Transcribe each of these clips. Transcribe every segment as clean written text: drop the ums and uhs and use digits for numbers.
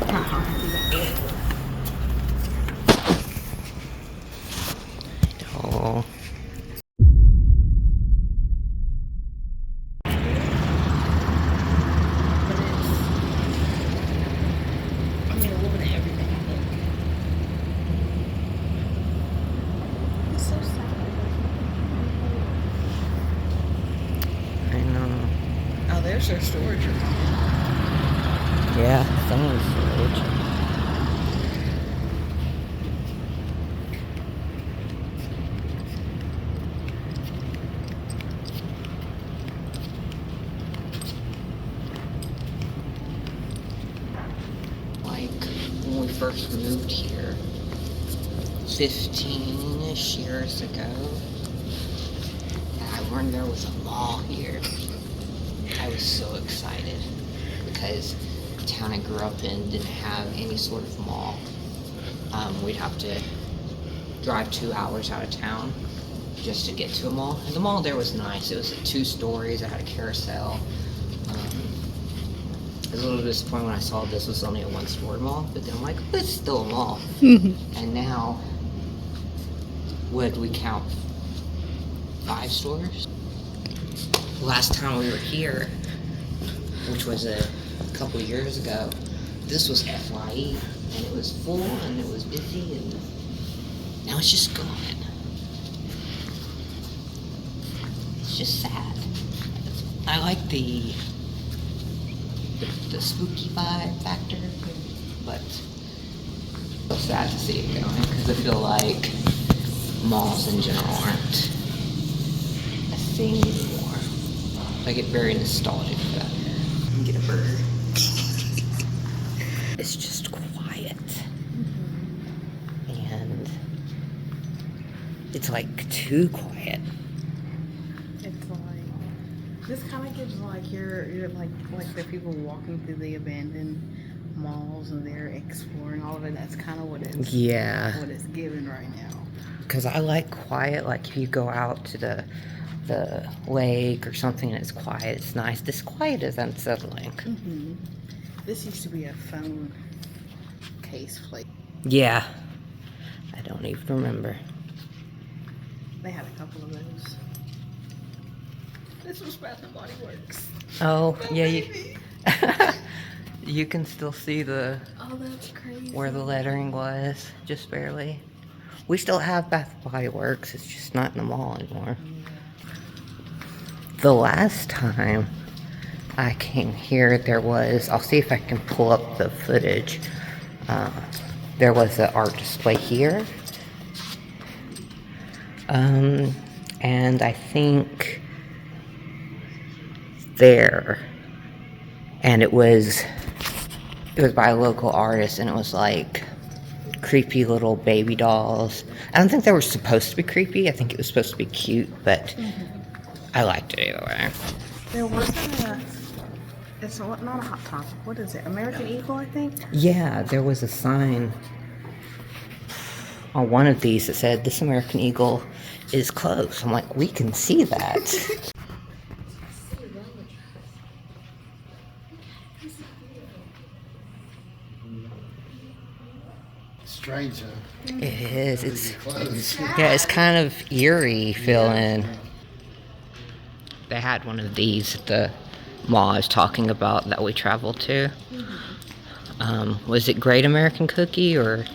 Oh. I mean, a little bit of everything, I think. It's so sad. I know. Oh, there's their storage room. Yeah, someone's storage. Like when we first moved here 15-ish years ago, and I learned there was a mall here. I was so excited because the town I grew up in didn't have any sort of mall. We'd have to drive 2 hours out of town just to get to a mall. And the mall there was nice. It was 2 stories. It had a carousel. I was a little disappointed when I saw this was only a 1-story mall, but then I'm like, oh, it's still a mall. And now, what do we count? 5 stores? Last time we were here, which was a couple of years ago, this was FYE, and it was full, and it was busy, and now it's just gone. It's just sad. I like the spooky vibe factor, but it's sad to see it going, because I feel like malls in general aren't a thing anymore. I get very nostalgic for that. Get a burger. It's just quiet. And it's like too quiet. It's like, this kind of gives like you're like the people walking through the abandoned malls and they're exploring all of it. That's kind of what it's what it's giving right now. Because I like quiet. Like if you go out to the lake or something and it's quiet, it's nice. This quiet is unsettling. This used to be a phone case place. Yeah. I don't even remember. They had a couple of those. This was Bath and Body Works. Oh, Oh, yeah, baby. you can still see Oh, that's crazy. where the lettering was, just barely. We still have Bath and Body Works, it's just not in the mall anymore. The last time I came here, there was, I'll see if I can pull up the footage. There was an art display here. And I think there. And it was by a local artist, and it was like creepy little baby dolls. I don't think they were supposed to be creepy. I think it was supposed to be cute, but I liked it either way. There wasn't it's not a Hot Topic. What is it? American Eagle, I think? Yeah, there was a sign on one of these that said, "This American Eagle is closed." I'm like, we can see that. Strange, huh? It is. It's kind of eerie feeling. They had one of these at the mall I was talking about that we traveled to. Was it Great American Cookie or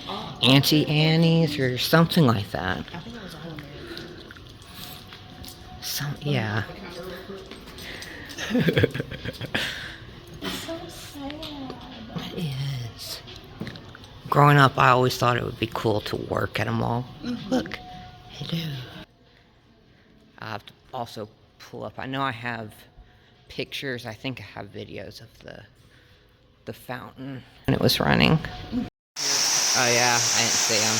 Auntie Annie's or something like that? I think it was All American. Yeah. So sad. It is. Growing up, I always thought it would be cool to work at a mall. Look, hello. I have to also pull up. I know I have pictures. I think I have videos of the fountain when it was running. Oh yeah, I didn't see them.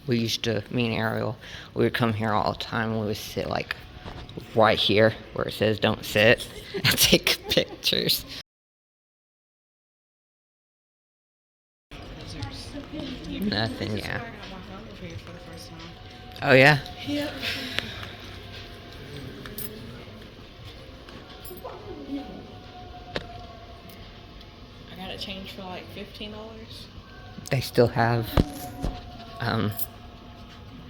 We used to, me and Ariel, we would come here all the time and we would sit like right here where it says don't sit and take pictures. Nothing, yeah. trick-or-treating for the first time. Oh, yeah? Yep. I got it changed for like $15. They still have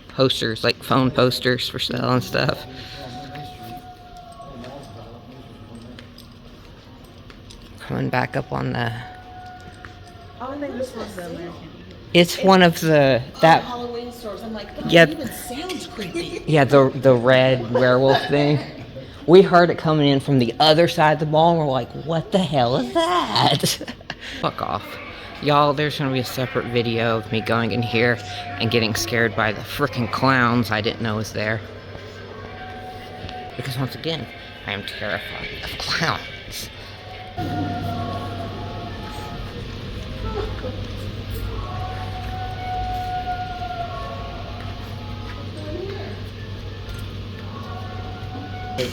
posters, like phone posters for sale and stuff. Coming back up on the... Oh, I think this was the American. It's one of the... that Halloween stores. I'm like, that Yep. even sounds creepy. Yeah, the red werewolf thing. We heard it coming in from the other side of the mall, and we're like, what the hell is that? Fuck off. Y'all, there's gonna be a separate video of me going in here and getting scared by the freaking clowns I didn't know was there. Because once again, I am terrified of clowns.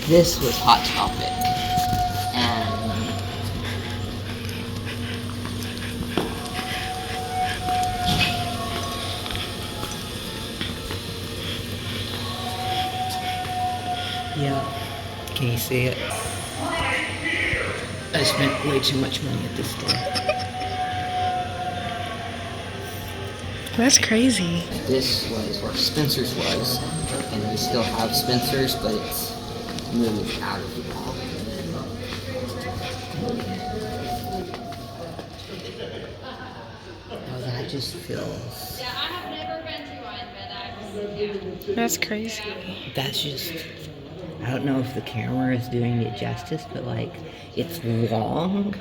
This was Hot Topic, and yeah, can you see it? I spent way too much money at this store. That's crazy. This was where Spencer's was, and we still have Spencer's, but it's moved out of the mall. Oh, that just feels... Yeah, I have never been to one, but I've That's crazy. That's just... I don't know if the camera is doing it justice, but like, it's long,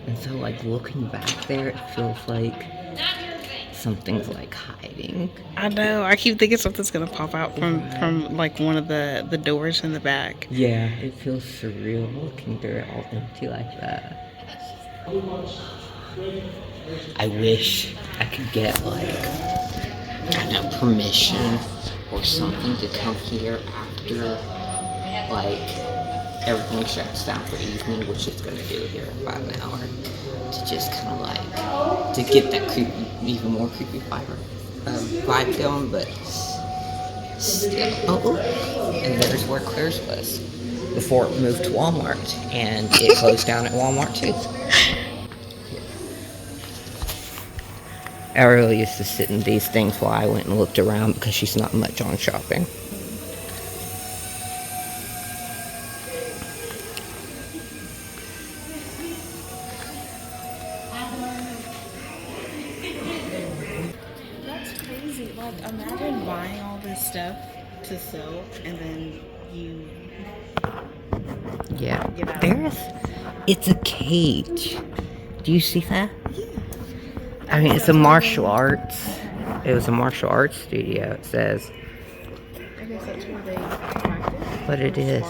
and so like looking back there, it feels like something's like hiding. I know. I keep thinking something's gonna pop out from like one of the doors in the back. Yeah, it feels surreal looking through it all empty like that. I wish I could get like, I don't know, permission or something to come here after like everything shuts down for the evening, which it's gonna do here in about an hour, to just kind of like, to get that creepy, even more creepy vibe going, but still. Oh, and there's where Claire's was before it moved to Walmart, and it closed down at Walmart too. Ariel used to sit in these things while I went and looked around because she's not much on shopping. That's crazy. Like, imagine buying all this stuff to sell and then you... Yeah, it's a cage. Do you see that? Yeah. I mean, it's a martial arts. It was a martial arts studio, it says. I guess that's where they practice. But it is.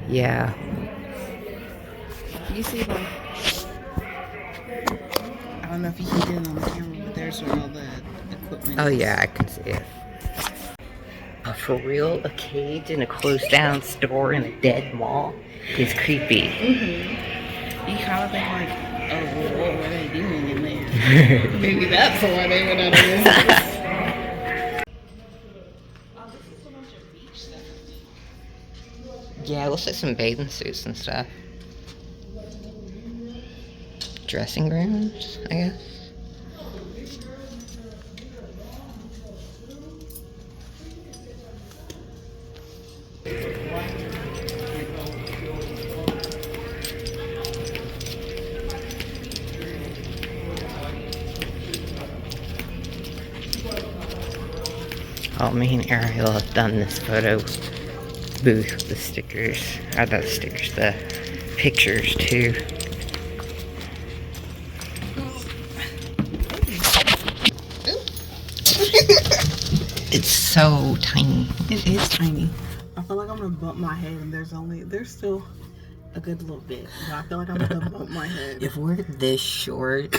Yeah. You see, like, I don't know if you can get it on the camera, but there's where all the equipment Oh is. yeah, I can see it. For real, a cage in a closed down store in a dead mall is creepy. You kind of think like, oh, well, what were they doing in there? Maybe that's why they went out of business. Oh, this is a bunch of beach stuff. Yeah, it looks like some bathing suits and stuff. Dressing rooms, I guess. Oh, me and Ariel have done this photo booth with the stickers. Not the stickers, the pictures too. It's so tiny. It is tiny. I feel like I'm gonna bump my head, and there's still a good little bit. But I feel like I'm gonna bump my head. If we're this short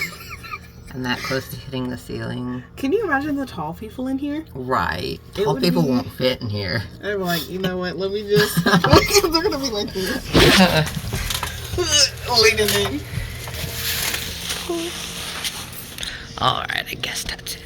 and that close to hitting the ceiling, Can you imagine the tall people in here? right? It Tall would people be- won't fit in here. They're like, you know what? Let me just. They're gonna be like this. Leaning in. Alright, I guess that's it.